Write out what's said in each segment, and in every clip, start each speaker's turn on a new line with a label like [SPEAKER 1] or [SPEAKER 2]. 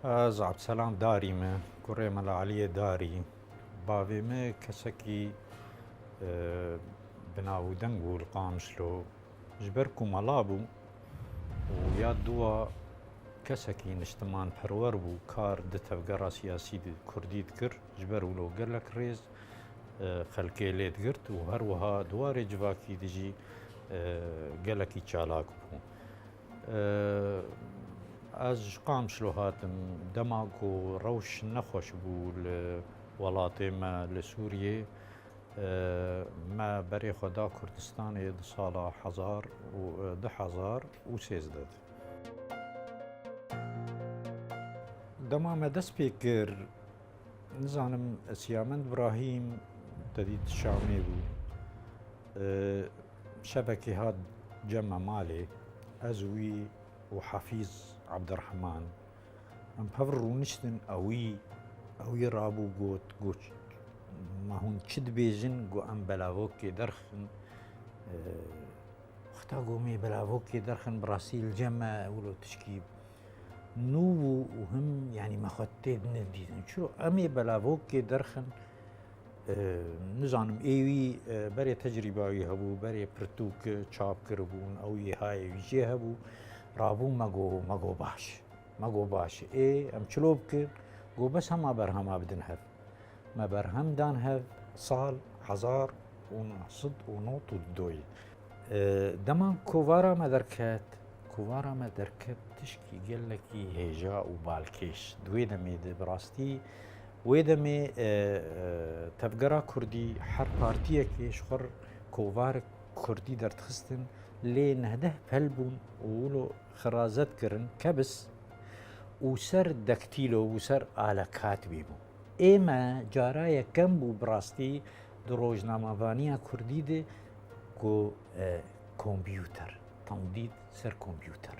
[SPEAKER 1] از عبدسلام داری me کوڕێ مەلاعەلیە داری باوێ me کەسێکی بناودەنگ بوو لە قامشلۆ ji ber ku mala bû û ya duwa kesekî niştiman perwer bû kar di tevgera siyasî di Kurdî dikir ji ber wilo gelek rêz xelkê lê digirt û her wiha duwarê civakî de jî gelekî çalak bû. Ez ji Qamşlo hatim dema ku rewş nexweş bû li welatê me li Sûriyê me berê xwe da Kurdistanê di sala hezar û 2013 dema me dest pê kir nizanim Siyamend Ibrahîm tedît Şamê bû şebekê hat cem me malê ez wî û Hefîz Abdirehman em hev rûniştin ew yê rabû got ma hûn çi dibêjin got em belavokê derxin xeta got mê belavokê derxin bi rastî li cem me wilo tişkî nû bû û him yanî me xwe tê nedîtin çilo em ê belavokê derxin nizanim êwî berê tecrîbawî hebû berê pirtûk çap kiribûn ew yê hayê wî jê hebû rabû me got baş ê em çilo bikin got bes hema berhema bidin hev me berhem dan hev sal 1992 dema kovara me derket tişkî gelekî hêja û balkêş di wê demê de bi rastî wê demê tevgera Kurdî her partiyekê ji xwe kovarek Kurdî derdixistin lê nehdeh pel bûn û wilo xirazet kirin kebis û ser dektîlo û ser alekatibî bû. Ê me cara yekem bû bi rastî di rojnamevaniya Kurdî de ku kompyûter temdît ser kompyûter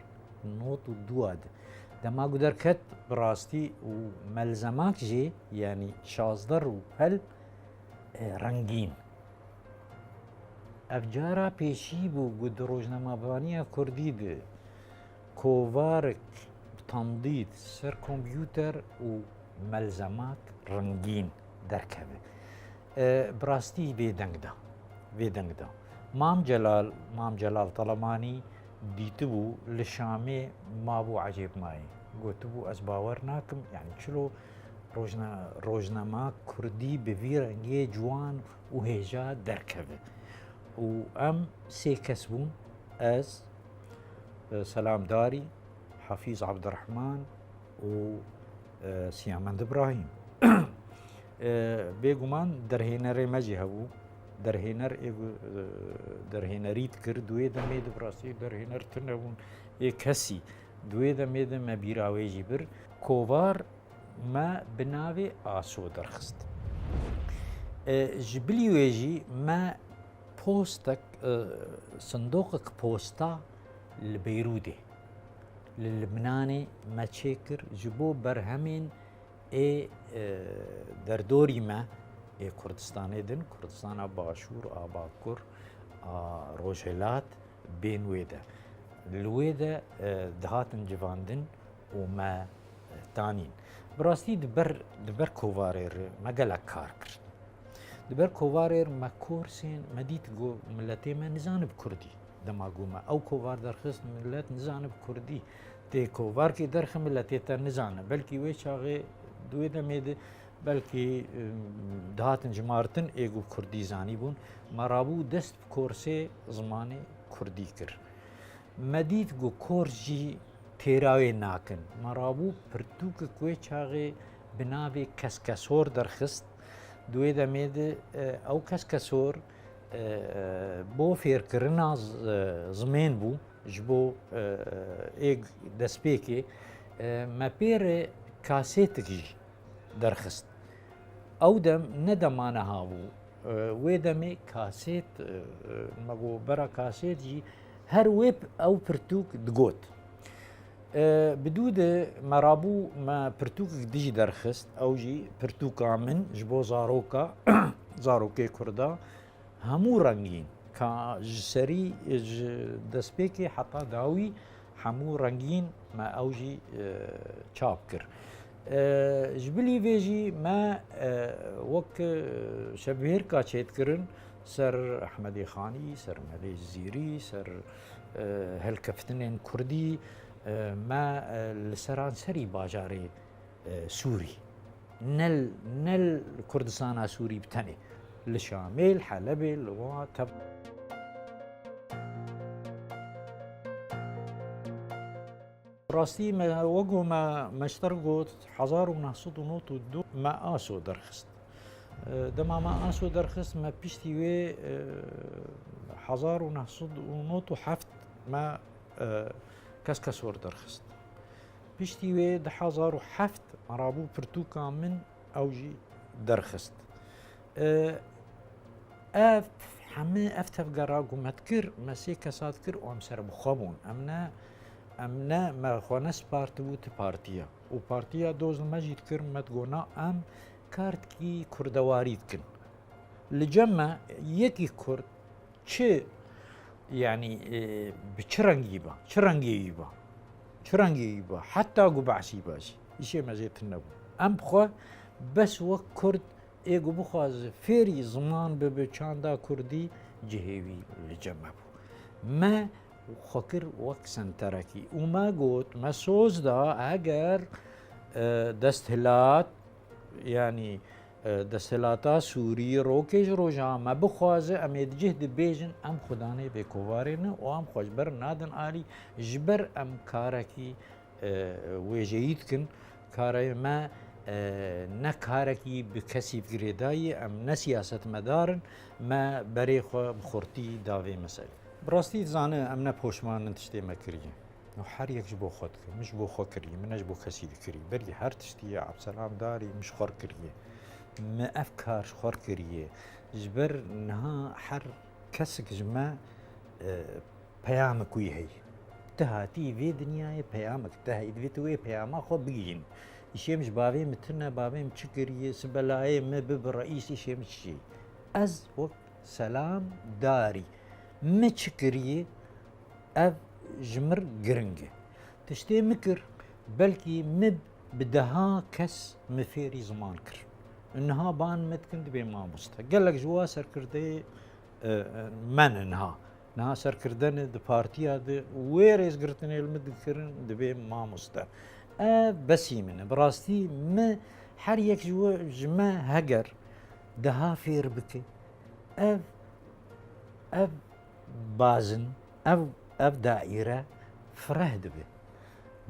[SPEAKER 1] not û duwa de dema ku derket bi rastî û melzemak jê yanî şazder û pel rengîn ev cara pêşî bû ku di rojnamevaniya Kurdî de kovarek temdît ser kompyûter û melzemak rengîn derkeve bi rastî vê deng da Mam Celal Telemanî dîtibû li Şamê mabû ecêbmayê gotibû ez bawer nakim yanî çilo rojnama Kurdî bi vî rengê ciwan û hêja derkeve û em sê kes bûn ez Selam Darî Hefîz Abdirehman û Siyamend Ibrahîm bêguman derhênerê me jî hebû derhêner derhênerî dikir di wê demê de bi rastî derhêner tune bûn ê kesî di wê demê de me bîra wê jî bir kovar me bi navê Aso derxist ji bilî wê jî me postek sindoqek posta li Beyrûdê li Libnanê me çêkir ji bo berhemên ê derdorî me ê Kurdistanê din Kurdistana Başûr a Bakur a Rojhilat bên wê de li wê de dihatin civandin û me danîn bi rastî di ber kovarê re me gelek kar kir di ber kovarê me korsên me dît got milletê me nizanib Kurdî dema got me ew kovar derxist millet nizanib Kurdî tê kovarkê derxe milletê te nizane belkî wê çaxê di wê demê de belkî dihatin cimartin ê got Kurdî zanî bûn me rabû dest bi korsê zimanê Kurdî kir me dît got kors jî têrawê nakin me rabû pirtûkek wê çaxê bi navê keskesor derxist di wê demê de ew keskesor bo fêrkirina zimên bû ji bo ê destpêkê me pêrê kasêtek jî derxist ew dem ne dema neha bû wê demê kasêt me got bera kasêt jî her wê ew pirtûk digot bi dû de me rabû me pirtûkek dijî derxist ew jî pirtûka min ji bo zarokê Kurda hemû rengîn ka ji serî ji destpêkê heta dawî حمو رنگین ما اوجی چاپ کر جبلی ویجی ما وک شبهر کا چیت کرن سر احمدی خانی سر ملی زیری سر هلکفتنین کردی ما لسران سری باجاری سوری نل كردستان سوري بتني لشامل حلب الواتب راستي ما وجو ما اشترقوا حزار ونهصد ونوت ودو ما آسو درخست دما ما آسو درخست ما بيشتي وي حزار ونهصد ونوت وحفت ما كسكسور درخست بيشتي وي ده حزار وحفت مرابو برتوكا من اوجي درخست اف حمي افتف قراقو متكر مسي كسات كر وام سر بخابون امنا ما خوانس بارتبو بارتيا و بارتيا دوز مجيد كر متقونا ام كارت كي كردواريد كن لجمع يكي كرد چه يعني بچرنگيبا چرنگيبا حتى قبعسي باشي إشي مزيت النبو ام بخوا بس وك كرد ايقو بخواز فيري زمان ببچاندا كردي جهوي لجمع بو ما خكر وك سنتركي وما قوت ما سوز دا اگر دستهلات يعني دستهلاتا سوري روكيج روجا ما بخوازه اميد جهد بيجن ام خداني بكوارين وام خوشبر نادن آلي جبر ام كاركي ويجيتكن كاري ما نكاركي بكسي فقريداي ام نسياسة مدارن ما بريخو بخورتي داوي مسألة براستي زانه امنا پوشمان نتشتي ما كريه و هر یک بو خود مش بو خو كريه منش بو كسي كريه بري هر تشتي عبد السلام داري مش خور كريه ما افكار خور كريه جبر نها حر كسك جما پیامك وي هي تهاتي في دنيا پیامك تهي دوي پیاما خو بيجين يشي مش بابي متنا بابي مشكريه سبلاي ما بب رئيس يشي مش شي از وقت سلام داري مشكريه اف جمر جرنجه تشتي مكر بلكي مب بدها كس مفيري زمان كر انها بان متكند بما مستا قال لك جوا سركردي من انها سركردن د بارتيا د ويريز قرتني المدكرن دبي ما مستا بسي من براستي ما حريك جوا جما هجر دها فير بك اف بازن اف دائره فرهد به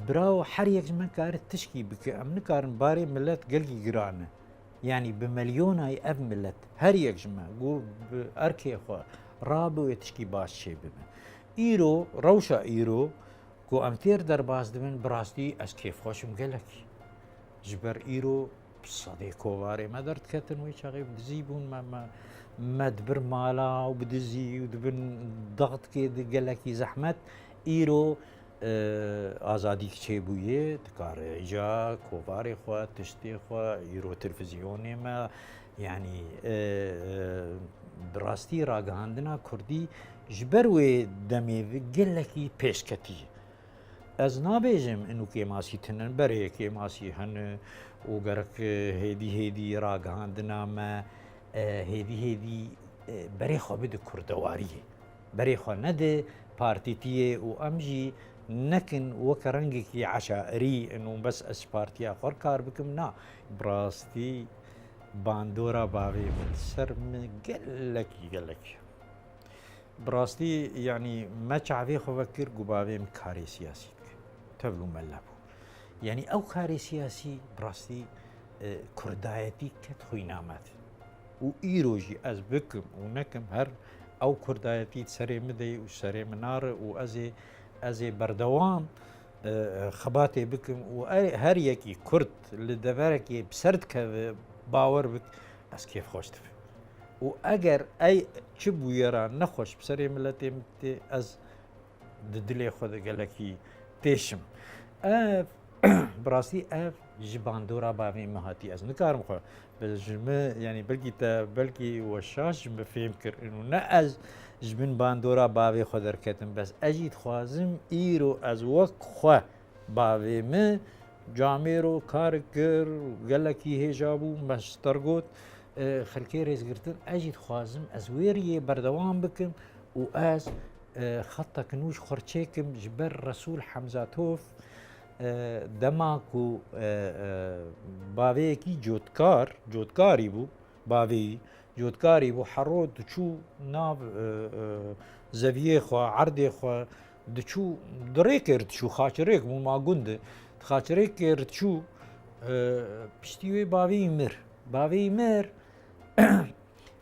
[SPEAKER 1] براو حريك من كارت تشكي بك امن كارن باري ملت قلقي قرانه يعني بمليون هاي اف ملت هريك جما قو باركي اخوا رابو يتشكي باش شي بمن ايرو روشا ايرو قو امتير در باز دمن براستي اس كيف خوشم قلك جبر ايرو صديقو واري ما درت كتن ويش اغي بدزيبون ما دبر مالا وبدزي ودبن ضغط كي قالك زحمت ايرو آزادی چه بویه تکار ایجا کوباری خوا تشتی خوا ایرو تلفزیونی ما يعني براستی راگهاندنا کردی جبروی دمی گلکی پیشکتی از نابیجم انو که ماسی تنن بره که ماسی هن و گرک هیدی راگهاندنا ما هیدی بره خوا بده کردواریه بره خوا نده پارتیتیه و امجی نكن وكرنجكي عشائري انه بس اسبارتيا خور كار بكم نا براستي باندورا بابي متسر من قلك براستي يعني ما تعرفي خفكر قبابي مكاري سياسي تبلو ملابو يعني او كاري سياسي براستي كردايتي كتخوي نامات و ايروجي از بكم ونكم هر او كردايتي تسري مدي وسري منار وازي بردوام خباتي بكم وهر يكي كرد لدبركي بسردك باور بك بس كيف خوشت واجر اي تشبو يرى نخوش بسري ملتي متي از ددلي خذ قالكي تيشم براسي اف جباندورا بافي مهاتي از نكارم خو بس جمع يعني بلكي وشاش بفهم كر انه ناز جبن باندورا بافي خدر كتم بس اجيت خوازم ايرو از وك خو بافي ما جاميرو كاركر قالكي هجابو مسترغوت خلكي ريز قرتن اجيت خوازم از ويري بردوام بكم واز خطا كنوش خورچيكم جبر رسول حمزة توف دماكو باويكي جوتكاري بو باوي جوتكاري بو حرود دچو ناف زاویه خو عرض خو دچو دريكر دچو خاچريك مو ما گوند خاچريك دچو پشتیوی باوی مر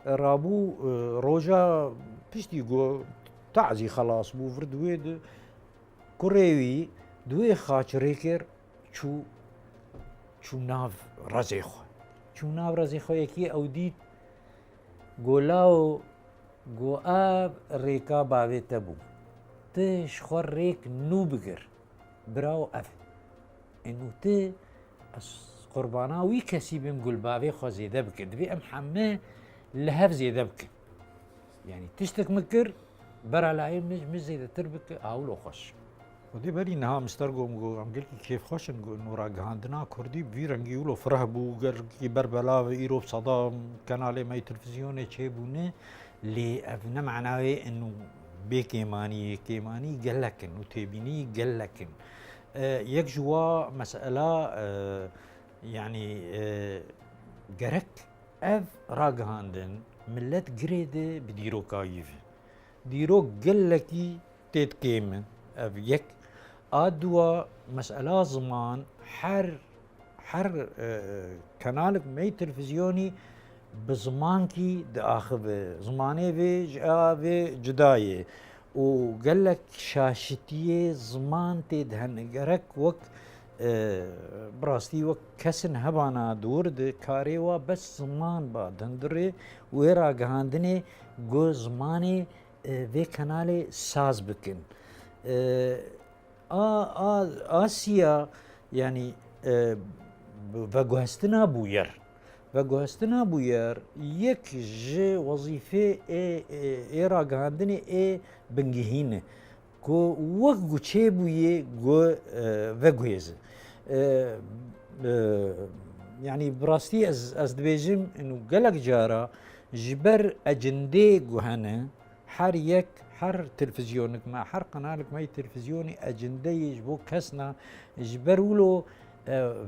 [SPEAKER 1] رابو روجا پشتی گو تعزي خلاص بو فردويد كوريوي دوي خاچريكر چو ناف رزيخو يكي او ديت گولاو گو آب ريكا باوي تبو تش خور ريك نو بگر براو اف انو تي قربانا وي كسي بم قول باوي خو زيده بكر دبي ام حمه لهف زيده بكر يعني تشتك مكر برا العين مش زيده تربك اولو خوش ودي بري نها مسترقوم جو عم قلكي كيف خوش انه راقهاندنا كردي بيرنجي ولو فرهبو قلكي بربلا ايروب صدام كانالي ماي تلفزيوني تشيبونه لي افنا معناه انه بكيماني قالكن وتبيني قالكن يك جوا مسألة يعني قرك اف راقهاندن ملت قريده بديرو كايف ديرو قالكي تتكيمن اف يك ادوا مسألة زمان حر كانالك مي تلفزيوني بزمانكي داخل زماني في جداية وقال لك شاشتيه زمان تدهن قرك وك براستي وك كسن هبانا دور د كاريوا بس زمان بعد هندري ويرا قهاندني جو زماني في كانالي ساز بكن آسيا يعني وگوهستنا بویر یک جه وظیفه ایرا گهاندنی بنگهینه کو وگو چه بویه گو وگویزه يعني براستي از دبيجم انه قلق جارا جبر اجندي جوهنا حر تلفزيونك ما حر قنالك ما تلفزيوني اجندي يجبو كسنا جبرولو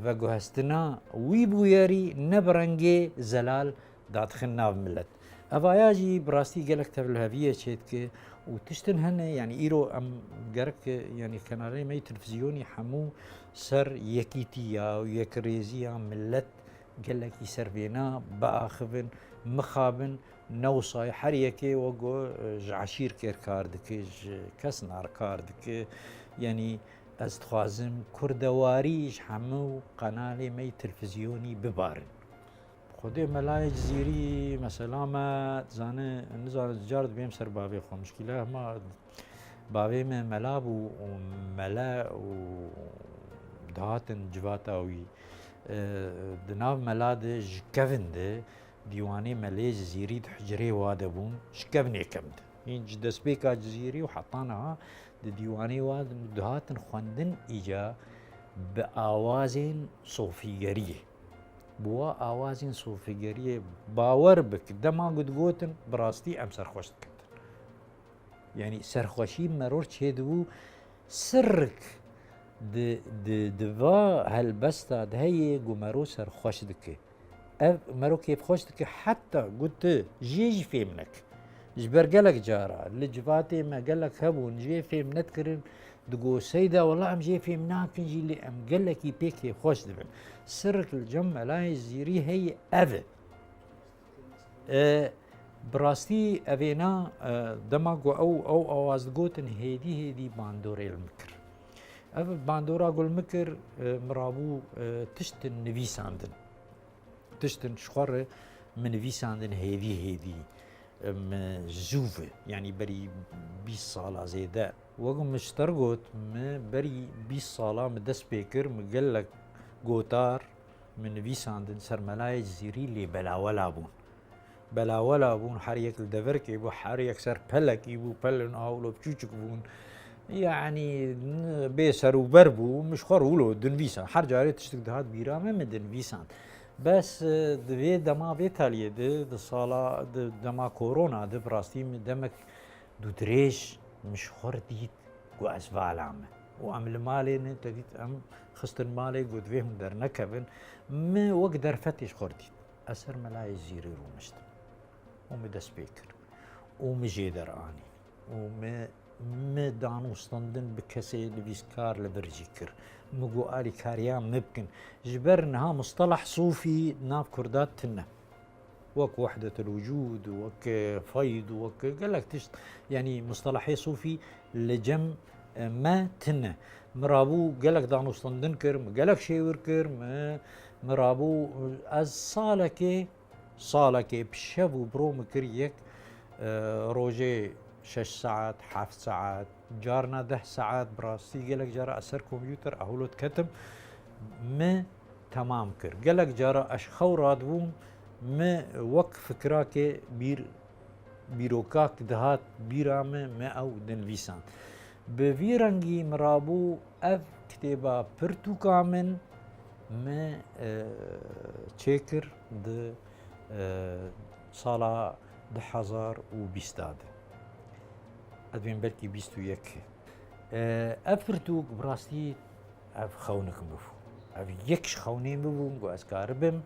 [SPEAKER 1] وگوهستنا وی بویاری نبرنگی زلال دادخنا بملت افایاجی براستی گلک تبلهویه چید که و تشتن هنه يعني ایرو ام گرک يعني کناره می تلفزیونی حمو سر یکیتیا و یک ریزیا ملت گلکی سر بینا باخبن مخابن نوصای هر یکی وگو عشیر کر کاردک کس نار کاردک يعني استخوازم كردواريش حمو قنالي مي تلفزيوني ببارن خودي ملاي جزيري مثلا ما زانه نزار جارد بيم سر بابي خو مشكله ما بابي من ملاب وملا ودهاتن جواتاوي دناف ملاد جكفند ديواني ملاي جزيري حجري وادبون شكفني كمد ين دسبيكا جزيري وحطانها ديواني واد مدهاتن خواندن ايجا بآوازين صوفيگريه بوا آوازين صوفيگريه باور بك دما قد قوتن براستي ام سرخوشت كتن يعني سرخوشي مرور چهدو سرك دوا هالبستا دهي قو مرو سرخوش دكي مرو كيف خوش دكي حتى قلت جيج في منك جبر قالك جارة لجفاتي ما قالك هبون جي فيم نتكرن دقو سيدة والله ام جي فيم ناكن جي اللي ام قالك يبيكي خوش دبن سرك الجمع لا يزيري هي أذى براستي أذينا دماغو أو أوازدقوتن هيدي باندوري المكر باندورا قول مكر مرابو تشتن نفيساندن تشتن شخور من نفيساندن هيدي زوفه يعني بري 20 صالة زيدا وقم مشترقوت بري 20 صالة مدس بيكر مقلك قوتار من فيساندن سرملاي جزيري اللي بلا ولا بون حريك الدفرك يبو حريك سر بلك يبو بلن اولو بچوچك بون يعني بيسر وبربو مش خرولو دن فيسان حر جاري تشتك دهات بيرامه من دن فيسان بس دوی دما بیتالیه ده سالا دما كورونا ده براستي دمك دو دريش مش خرديت قو أسفالامه وعمل مالي نتديت أم خستن مالي قد فيهم در نكبن ما وقدر فتش خرديت أسر ملاي زيري رومشت ومدس بيكر ومجيدر آني وما دانو ستندن بكسي لبيسكار لبرجيكر مقو آلي كاريان مبكن جبرنها مصطلح صوفي ناف كردات تنه وك وحدة الوجود وك فيض وك قالك تشت يعني مصطلحي صوفي لجم ما تنه مرابو قالك دانو ستندن كر قالك شيور كر مرابو از صالكي بشبو برو مكريك روجي 6 ساعات 7 ساعات جارنا 10 ساعات براستي قالك جارا أسر كمبيوتر أهولو تكتم ما تمام كر قالك جارا أشخو رادبون ما وك فكراك بيروكاك دهات بيرامه ما أو دن فيسان بفيرنجي مرابو أف كتابة برتوكامن ما تشيكر د صالة 2020 أدوين بلكي 21 أفرتوك براستي أف خونك مفو أف يكش خوني مفو نقو أسكاربم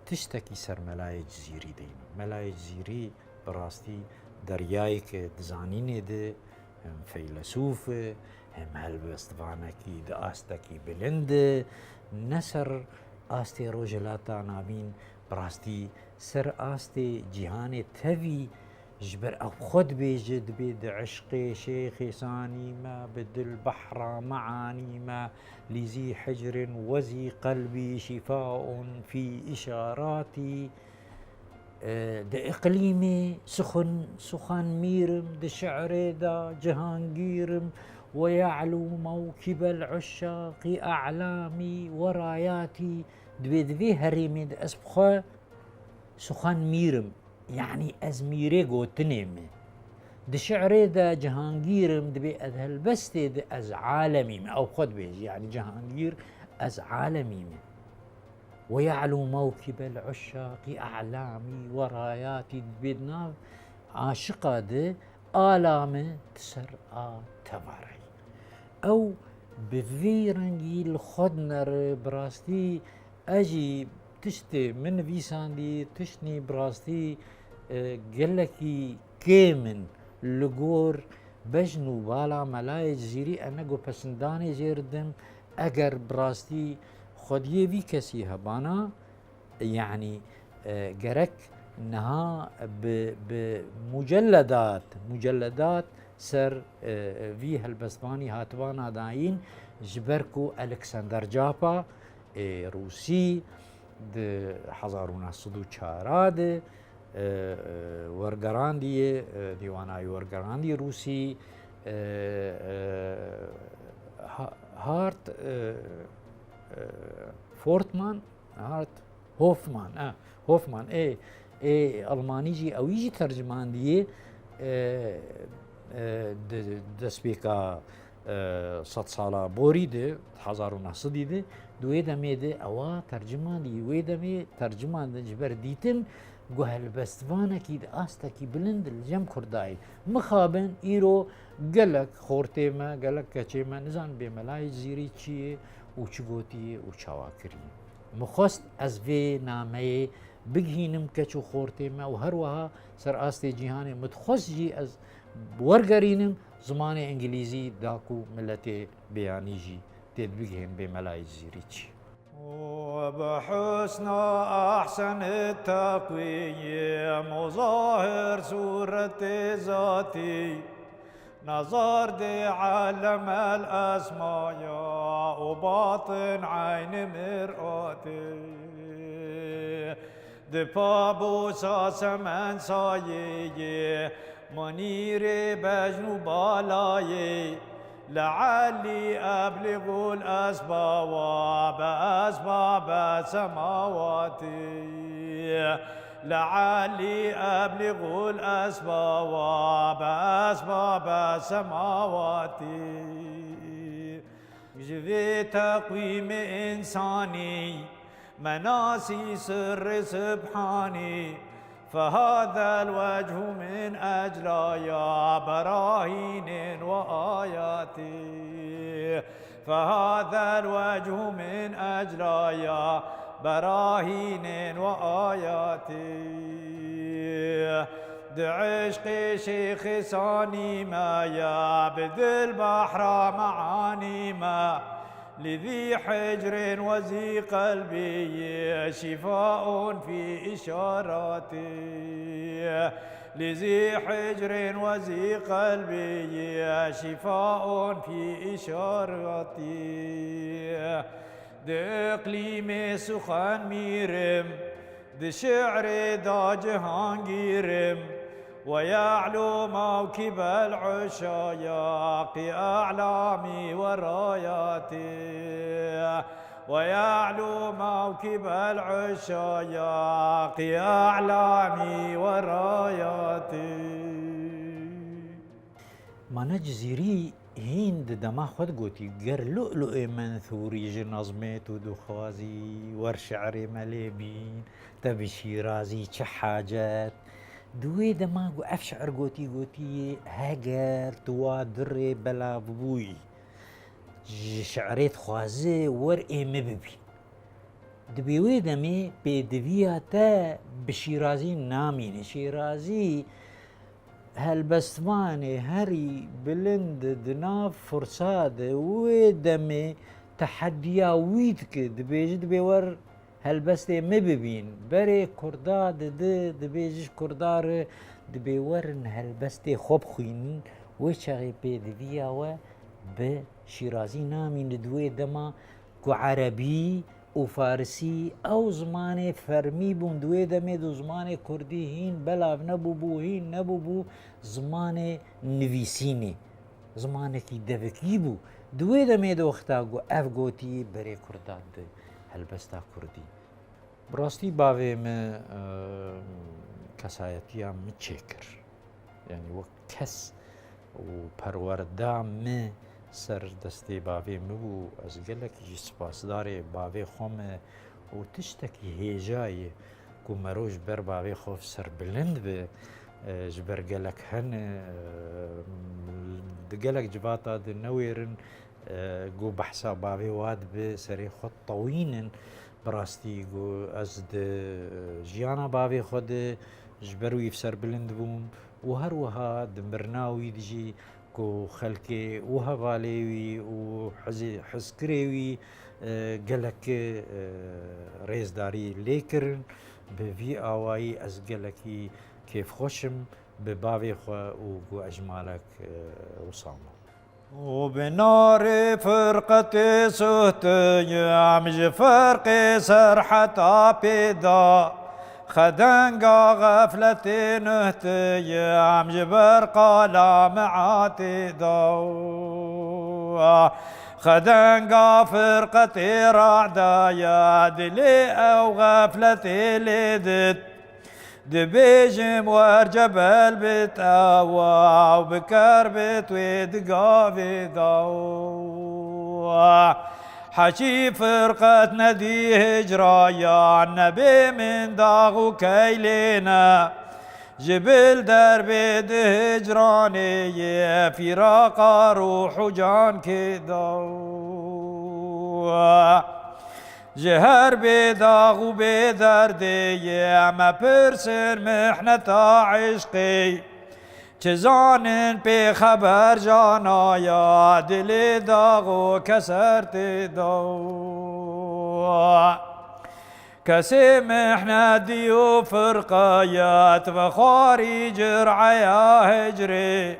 [SPEAKER 1] تشتكي سر ملاي جزيري ديما ملاي جزيري براستي دريايك دزانيني ده هم فيلسوف هم هلبستفانكي ده آستكي بلند نسر آستي روجلاتا نابين براستي سر آستي جهاني تفي جبر أو خد بيجد بيد عشقي شيخي ساني ما بدل بحر معاني ما لذي حجر وزي قلبي شفاء في إشاراتي ده إقليمي سخن ميرم ده شعري ده جهانجيرم ويعلو موكب العشاق أعلامي وراياتي دبي هريمي ده أسبخه سخن ميرم يعني أزميري قوتنيم ده شعري ده جهانجيرم دبي أذهل بس ده أز عالمي أو خد بيجي يعني جهانجير أز عالمي ويعلو موكب العشاق أعلامي وراياتي بدنا عاشقة ده آلامه تسر تباري أو بفيرنجي الخدنر براستي أجي تشتي من فيساندي تشني براستي قلكي كيمن لغور بجنو بالا ملاي جزيري أنا قو پسنداني جيردم أجر براستي خديه في كسي هبانا يعني جرك انها بمجلدات سر في هالبسباني هاتوانا داين جبركو الكسندر جابا روسي د حزارونا صدو چاراد ورگراندی دیوانای ورگراندی روسی هارت فورتمان هارت هوفمان اي الماني جي او يجي ترجمان دي دسبيكا 100 سالا بوري دي حزارونا صدي دي دويدا ميدي اوا ترجمان دي ويدا مي ترجمان دي جبر ديتم قهل بستفانا كيد آستكي بلند الجم كرداي مخابن إيرو قلق خورتيما قلق كچيما نزان بملاي زيري چيه وچگوتي وچاواكري مخست از في نامه بگهينم كچو خورتيما وهروها سر آستي جيهاني متخص جي از ورگرينم زمان انجليزي داكو ملتي بياني جي تيد بگهين بملاي زيري چيه
[SPEAKER 2] وبحسن أحسن التقويم وظاهر صورة ذاتي نظر دي عالم الأسماء وباطن عين مرآتي دپابو ساسمن سایه منیر بجنو بالایه لعلي أبلغ الأسباب بأسباب السماوات لعلي أبلغ الأسباب بأسباب السماوات جوي تقويم إنساني مناسي سر سبحاني فهذا الوجه من أجلايا براهين وآيات فهذا الوجه من أجلايا براهين وآيات دعشق شيخ ساني ما يابذ البحر معاني ما لذي حجر وذي قلبي شفاء في إشاراتي لذي حجر وذي قلبي شفاء في إشاراتي دقليم سخن ميرم دشعر دا جهانگيرم ويعلو موكب العشاياق أعلامي وراياتي ويعلو موكب العشاياق أعلامي وراياتي
[SPEAKER 1] مانا جزيري هند دما خود قوتي قر لؤلؤ منثوري جنظمت ودخوازي ورشعر مليبين تبي شيرازي چه حاجات دوي دما قو افشعر قوتي هاجر توا دري بلا بوي شعريت خوازي ور مببين دبيوي دمي بدويا تا بشيرازي نامين شيرازي هالبستماني هري بلند دناف فرصاد ويدمي تحديا ويدك دبيج دبيور هالبستي مببين بري كرداد دبيجش كردار دبيورن هالبستي خوب خوين وشغي بيدويا و بشيرازي نامين دوي دما كو عربي وفارسي او زماني فرمي بون دوي دمي دو زماني كردي هين بلاف نبو هين نبو زماني نويسيني زماني كي دفكي بو دوي دمي دو اختاقو اف قوتي بري كرداد هلبستا كردي براستي باوي ما كسايتيا متشكر يعني وكس وپروردا ما سر دستي باوي مبو از گلك جي سپاسداري باوي خوم و تشتكي هيجاي كو مروج بر باوي خوف سر بلند به جبر گلك هن دگلك جباتا د نويرن جو بحثا باوي واد به سري خود طوينن براستي جو از د جيانا باوي خود جبروي سر بلند بوم و هر وها دمرناوي دجي كو خلكي وهغاليوي وحزكريوي قالك ريزداري ليكرن بفي اواي از قالكي كيف خوشم ببابي خو وقو اجمالك وصامو
[SPEAKER 2] وبنار فرقة سهتي عمج فرق سرحة بيدا خدنقا غفلة نهتي عم جبر قالا معاتي دو خدنقا فرقتي رعدا يا دلي او غفلتي لدت دبيجم ورجبل بتاوا وبكر بتويد في دو حشي فرقة ندي هجرايا النبي من داغو كيلنا جبل درب هجراني فراق روح جان كدو جهر بداغو بدردي اما برسر محنة عشقي چزانن پی خبر جانایا دل داغو کسرت دو کسی محنتی و فرقایت و خاری جرعیا هجری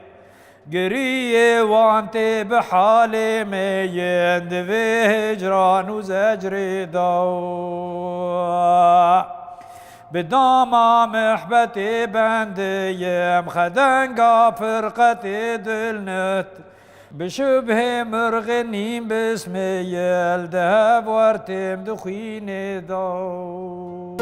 [SPEAKER 2] گریه وانتی به حال میند و هجران و زجر دو بداما محبتي بنديم خدنقا فرقتي دلنت بشبه مرغنين باسمي الذهب وارتم دخيني دو